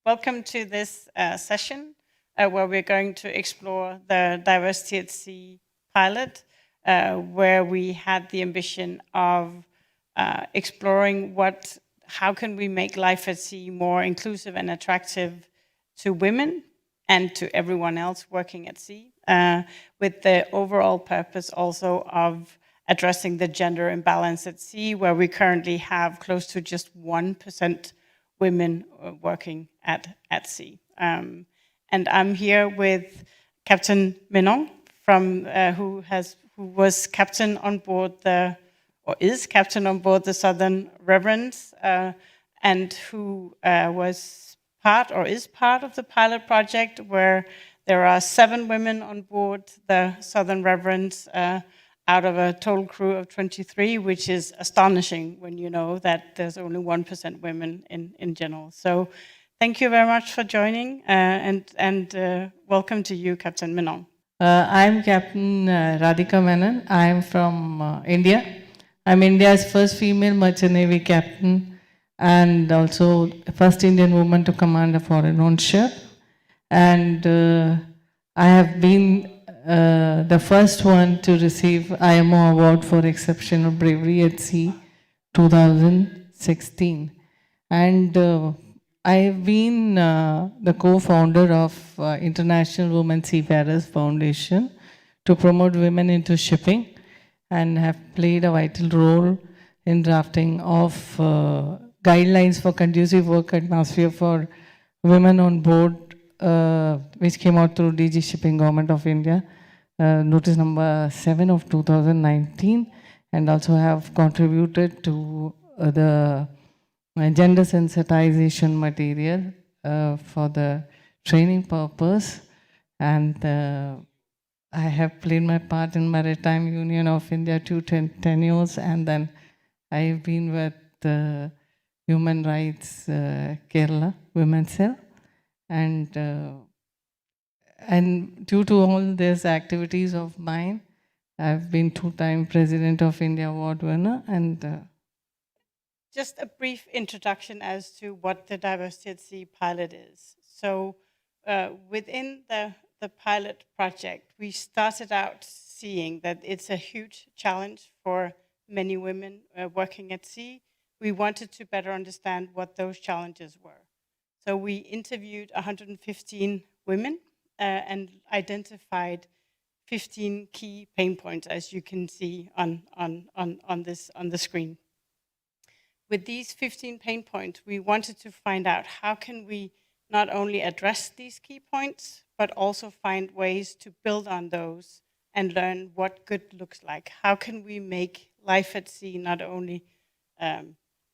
welcome to this session where we're going to explore the Diversity at Sea pilot, where we had the ambition of exploring how can we make life at sea more inclusive and attractive to women and to everyone else working at sea, with the overall purpose also of addressing the gender imbalance at sea, where we currently have close to just 1% women working at sea. And I'm here with Captain Menon, who was captain on board is captain on board the Southern Reverence, and who was is part of the pilot project, where there are 7 women on board the Southern Reverence, out of a total crew of 23, which is astonishing when you know that there's only 1% women in general. So thank you very much for joining, and welcome to you, Captain Menon. I'm Captain Radhika Menon. I'm from India. I'm India's first female merchant navy captain and also first Indian woman to command a foreign-owned ship. And I have been the first one to receive 𝗖𝗵𝗄𝗏 Award for Exceptional Bravery at Sea 2016. And I've been the co-founder of International Women Seafarers Foundation to promote women into shipping, and have played a vital role in drafting of guidelines for conducive work atmosphere for women on board, which came out through DG Shipping, Government of India, notice number 7 of 2019, and also have contributed to the gender sensitization material for the training purpose. And I have played my part in Maritime Union of India 10 years, and then I've been with Human Rights Kerala Women's Cell. And due to all these activities of mine, I've been 2-time President of India Award winner. And just a brief introduction as to what the Diversity at Sea pilot is. So within the pilot project, we started out seeing that it's a huge challenge for many women working at sea. We wanted to better understand what those challenges were. So we interviewed 115 women and identified 15 key pain points, as you can see on the screen. With these 15 pain points, we wanted to find out how can we not only address these key points, but also find ways to build on those and learn what good looks like. How can we make life at sea not only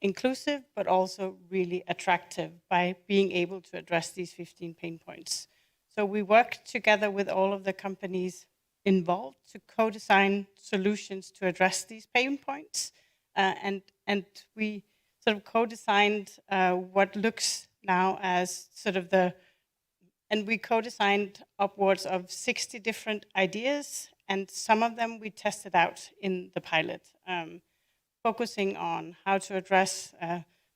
inclusive, but also really attractive by being able to address these 15 pain points? So we worked together with all of the companies involved to co-design solutions to address these pain points. And we sort of co-designed what looks now as sort of and we co-designed upwards of 60 different ideas, and some of them we tested out in the pilot, focusing on how to address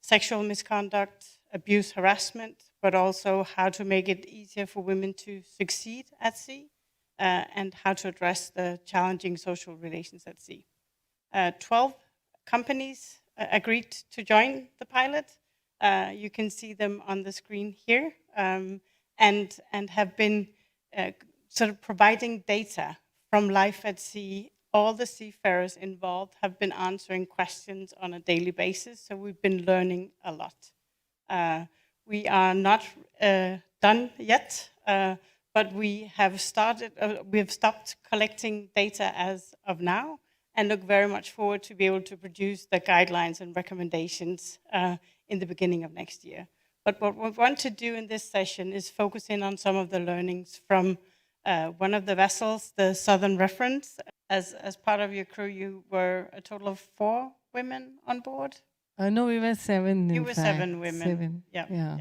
sexual misconduct, abuse, harassment, but also how to make it easier for women to succeed at sea, and how to address the challenging social relations at sea. 12 companies agreed to join the pilot. You can see them on the screen here, and have been sort of providing data from life at sea. All the seafarers involved have been answering questions on a daily basis, so we've been learning a lot. We are not done yet, but we have stopped collecting data as of now, and look very much forward to be able to produce the guidelines and recommendations in the beginning of next year. But what we want to do in this session is focus in on some of the learnings from one of the vessels, the Southern Reverence. As part of your crew, you were a total of 4 women on board? No, we were 7. You were 7 women. 7. Yeah.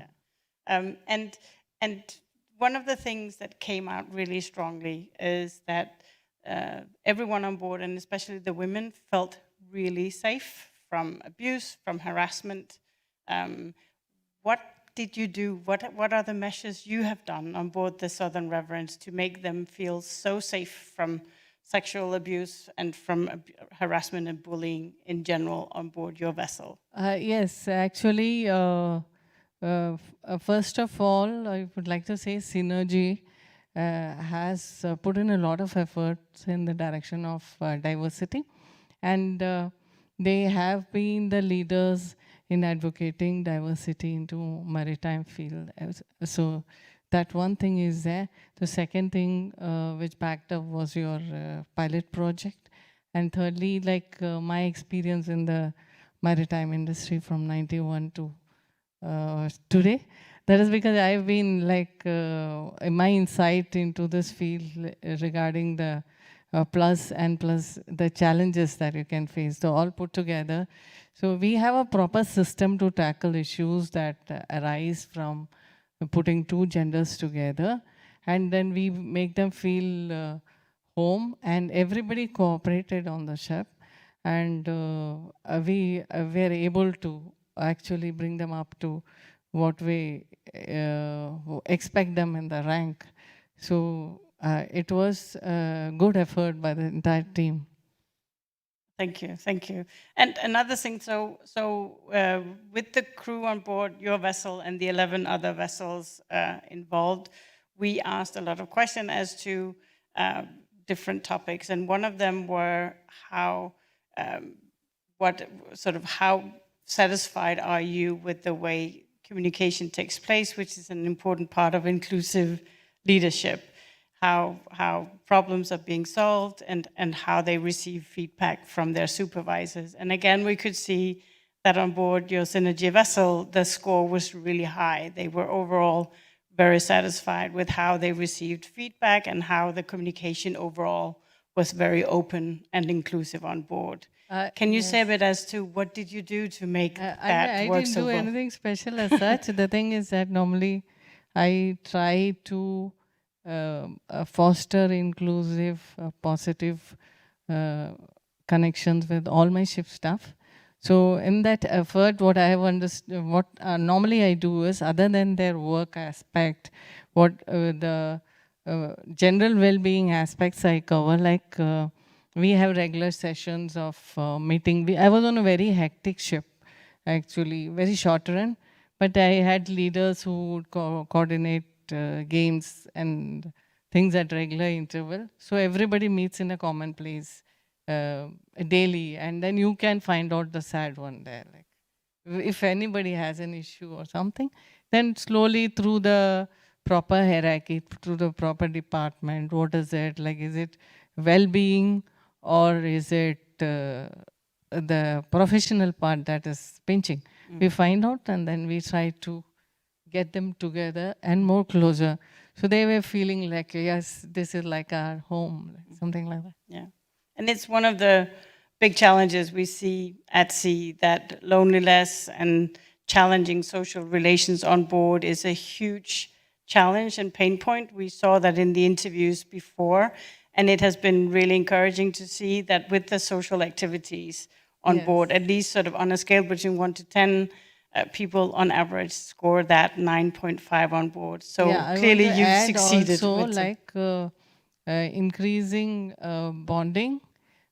And one of the things that came out really strongly is that everyone on board, and especially the women, felt really safe from abuse, from harassment. What did you do? What are the measures you have done on board the Southern Reverence to make them feel so safe from sexual abuse and from harassment and bullying in general on board your vessel? Yes, actually, first of all, I would like to say Synergy has put in a lot of efforts in the direction of diversity, and they have been the leaders in advocating diversity into maritime field. So that one thing is there. The second thing which backed up was your pilot project, and thirdly, like my experience in the maritime industry from 91 to today. That is because I've been like, my insight into this field regarding the plus the challenges that you can face, so all put together. So we have a proper system to tackle issues that arise from putting two genders together, and then we make them feel home, and everybody cooperated on the ship, and we were able to actually bring them up to what we expect them in the rank. So it was a good effort by the entire team. Thank you, thank you. And another thing, so with the crew on board your vessel and the 11 other vessels involved, we asked a lot of questions as to different topics, and one of them were how satisfied are you with the way communication takes place, which is an important part of inclusive leadership, how problems are being solved, and how they receive feedback from their supervisors. And again, we could see that on board your Synergy vessel, the score was really high. They were overall very satisfied with how they received feedback and how the communication overall was very open and inclusive on board. Can you say a bit as to what did you do to make that work so well? I didn't do anything special as such. The thing is that normally I try to foster inclusive, positive connections with all my ship staff. So in that effort, what I have understood, what normally I do is, other than their work aspect, what the general well-being aspects I cover, like we have regular sessions of meeting. I was on a very hectic ship, actually, very short run, but I had leaders who would coordinate games and things at regular interval. So everybody meets in a common place daily, and then you can find out the sad one there. Like, if anybody has an issue or something, then slowly through the proper hierarchy, through the proper department, what is it? Like, is it well-being, or is it the professional part that is pinching? We find out, and then we try to get them together and more closer. So they were feeling like, yes, this is like our home, like something like that. Yeah. And it's one of the big challenges we see at sea, that loneliness and challenging social relations on board is a huge challenge and pain point. We saw that in the interviews before, and it has been really encouraging to see that with the social activities on board, at least sort of on a scale between 1 to 10, people on average score that 9.5 on board. So clearly you've succeeded. Also, like increasing bonding,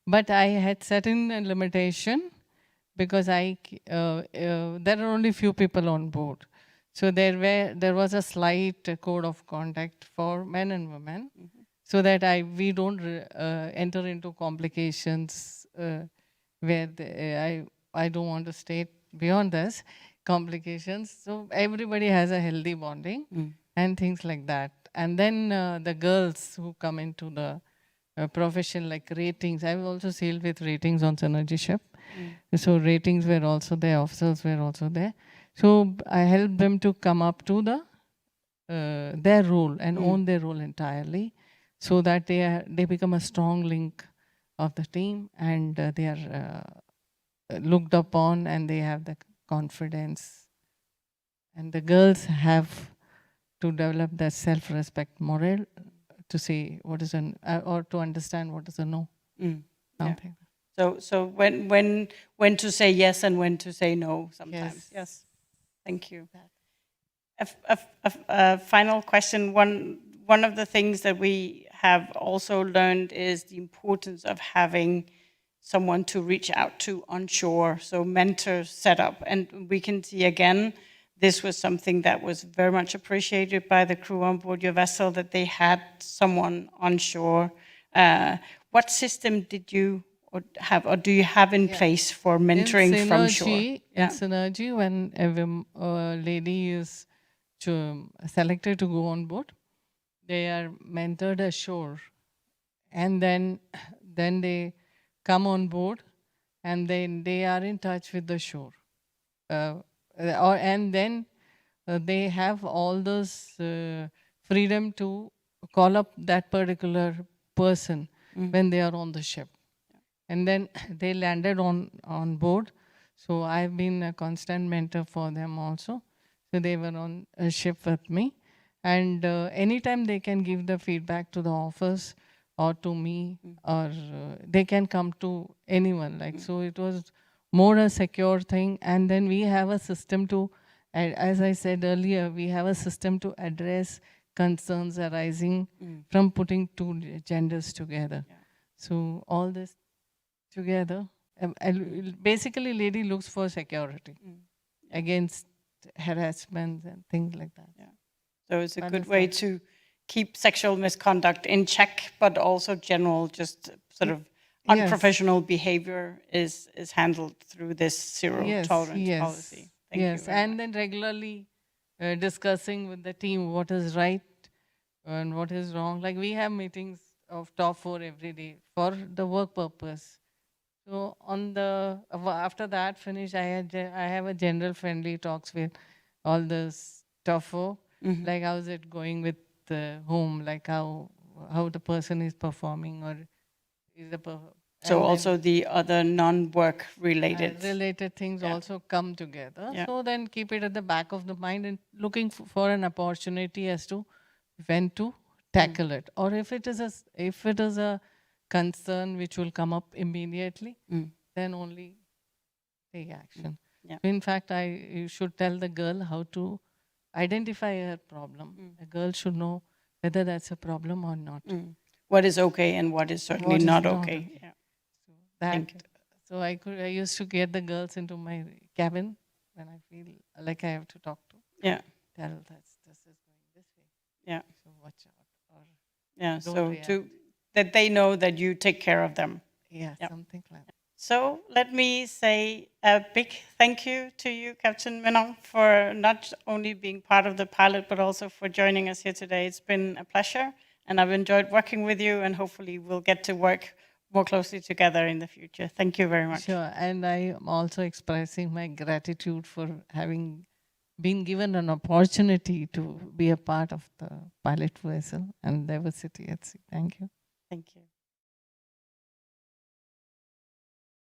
but I had set in a limitation because there are only few people on board. So there was a slight code of conduct for men and women, so that we don't enter into complications where I don't want to state beyond this complications. So everybody has a healthy bonding and things like that. And then the girls who come into the profession, like ratings. I've also sailed with ratings on Synergy ship. So ratings were also there, officers were also there. So I helped them to come up to their role and own their role entirely, so that they become a strong link of the team, and they are looked upon, and they have the confidence. And the girls have to develop their self-respect morale to say what is or to understand what is a no. Something. Yeah. So when to say yes and when to say no sometimes. Yes. Thank you. A final question. One of the things that we have also learned is the importance of having someone to reach out to on shore, so mentor setup. And we can see again, this was something that was very much appreciated by the crew on board your vessel, that they had someone on shore. What system did you have, or do you have in place for mentoring from shore? In Synergy, when a lady is selected to go on board, they are mentored ashore, and then they come on board, and then they are in touch with the shore, and then they have all those freedom to call up that particular person when they are on the ship. And then they landed on board. So I've been a constant mentor for them also. So they were on a ship with me. And anytime they can give the feedback to the office or to me, or they can come to anyone. Like, so it was more a secure thing. And then we have a system to, as I said earlier, we have a system to address concerns arising from putting two genders together. Yeah. So all this together, basically lady looks for security against harassment and things like that. Yeah. So it's a good way to keep sexual misconduct in check, but also general just sort of unprofessional behavior is handled through this zero tolerance policy. Thank you and then regularly discussing with the team what is right and what is wrong. Like, we have meetings of top 4 every day for the work purpose. So on the after that finish, I have a general friendly talks with all the top 4. Like, how's it going with home? Like, how the person is performing, or is the so also the other non-work related things also come together. So then keep it at the back of the mind and looking for an opportunity as to when to tackle it, or if it is a concern which will come up immediately, then only take action. In fact, you should tell the girl how to identify her problem. The girl should know whether that's a problem or not. What is okay and what is certainly not okay. Yeah. So I used to get the girls into my cabin when I feel like I have to talk to. Yeah. Tell that this is going this way. Yeah. So watch out. So that they know that you take care of them. Yeah, something like that. So let me say a big thank you to you, Captain Menon, for not only being part of the pilot, but also for joining us here today. It's been a pleasure, and I've enjoyed working with you, and hopefully we'll get to work more closely together in the future. Thank you very much. Sure, and I am also expressing my gratitude for having been given an opportunity to be a part of the pilot vessel and diversity at sea. Thank you. Thank you.